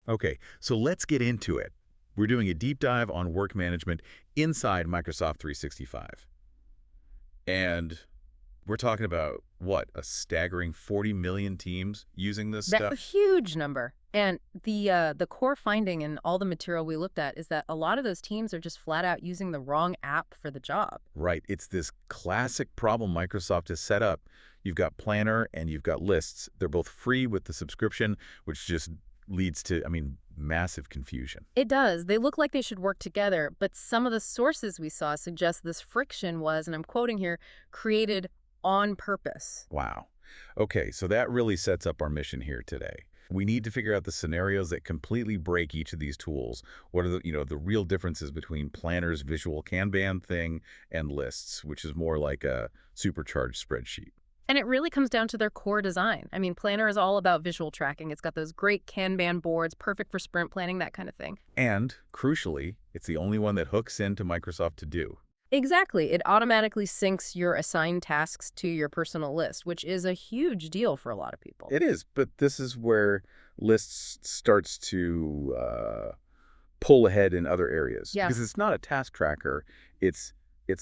Okay, so let's get into it. We're doing a deep dive on work management inside Microsoft 365. And we're talking about, what, a staggering 40 million teams using this That a stuff? huge number. And the core finding in all the material we looked at is that a lot of those teams are just flat out using the wrong app for the job. Right, it's this classic problem Microsoft has set up. You've got Planner and you've got Lists. They're both free with the subscription, which just leads to, massive confusion. It does. They look like they should work together, but some of the sources we saw suggest this friction was, and I'm quoting here, created on purpose. Wow. Okay, so that really sets up our mission here today. We need to figure out the scenarios that completely break each of these tools. What are the real differences between Planner's visual Kanban thing and Lists, which is more like a supercharged spreadsheet. And it really comes down to their core design. I mean, Planner is all about visual tracking. It's got those great Kanban boards, perfect for sprint planning, that kind of thing. And, crucially, it's the only one that hooks into Microsoft To Do. Exactly. It automatically syncs your assigned tasks to your personal list, which is a huge deal for a lot of people. It is, but this is where Lists starts to pull ahead in other areas. Yeah. Because it's not a task tracker, it's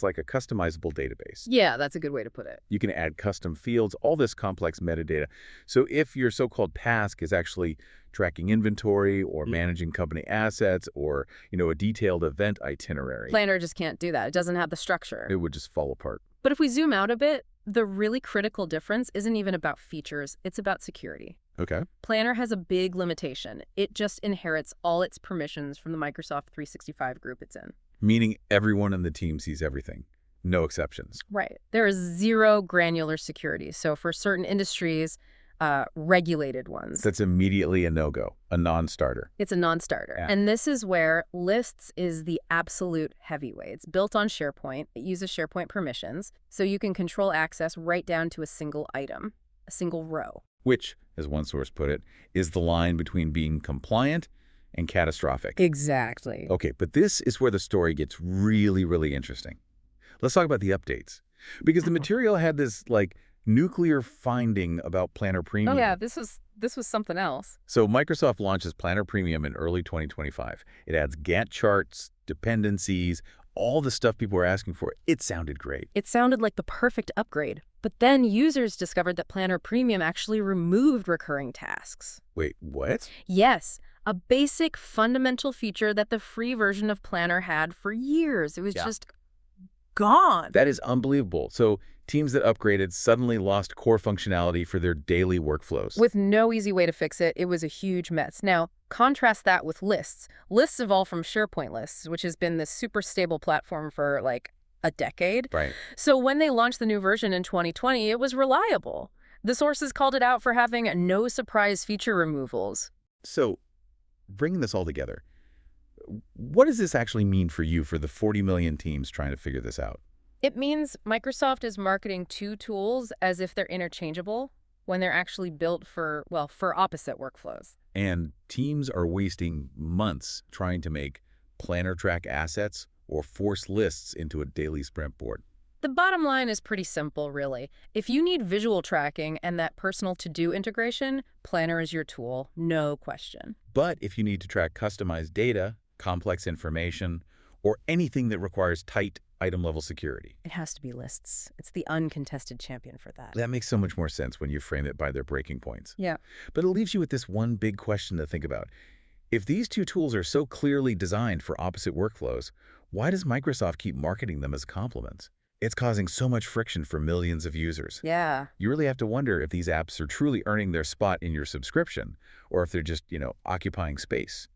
like a customizable database. Yeah, that's a good way to put it. You can add custom fields, all this complex metadata. So if your so-called task is actually tracking inventory or managing company assets or, a detailed event itinerary, Planner just can't do that. It doesn't have the structure. it would just fall apart. But if we zoom out a bit, the really critical difference isn't even about features. It's about security. Okay. Planner has a big limitation. It just inherits all its permissions from the Microsoft 365 group it's in. Meaning everyone in the team sees everything. No exceptions. Right. There is zero granular security. So for certain industries, regulated ones, That's immediately a no-go, a non-starter. it's a non-starter. Yeah. And this is where Lists is the absolute heavyweight. It's built on SharePoint. It uses SharePoint permissions, so you can control access right down to a single item, a single row. Which, as one source put it, is the line between being compliant and catastrophic. Exactly. Okay, but this is where the story gets really, really interesting. Let's talk about the updates. Because the material had this, nuclear finding about Planner Premium. Oh yeah, this was something else. So Microsoft launches Planner Premium in early 2025. It adds Gantt charts, dependencies, all the stuff people were asking for. It sounded great. It sounded like the perfect upgrade. But then users discovered that Planner Premium actually removed recurring tasks. Wait, what? Yes, a basic fundamental feature that the free version of Planner had for years. It was Yeah. just gone. That is unbelievable. So teams that upgraded suddenly lost core functionality for their daily workflows. With no easy way to fix it, it was a huge mess. Now, contrast that with Lists. Lists evolved from SharePoint Lists, which has been this super stable platform for a decade. Right. So when they launched the new version in 2020, it was reliable. The sources called it out for having no surprise feature removals. So bringing this all together, what does this actually mean for you, for the 40 million teams trying to figure this out? It means Microsoft is marketing two tools as if they're interchangeable when they're actually built for opposite workflows. And teams are wasting months trying to make planner track assets or force lists into a daily sprint board. The bottom line is pretty simple, really. If you need visual tracking and that personal to-do integration, Planner is your tool, no question. But if you need to track customized data, complex information, or anything that requires tight item-level security, It has to be Lists. It's the uncontested champion for that. that makes so much more sense when you frame it by their breaking points. Yeah. But it leaves you with this one big question to think about. If these two tools are so clearly designed for opposite workflows, why does Microsoft keep marketing them as complements? It's causing so much friction for millions of users. Yeah. You really have to wonder if these apps are truly earning their spot in your subscription or if they're just, occupying space.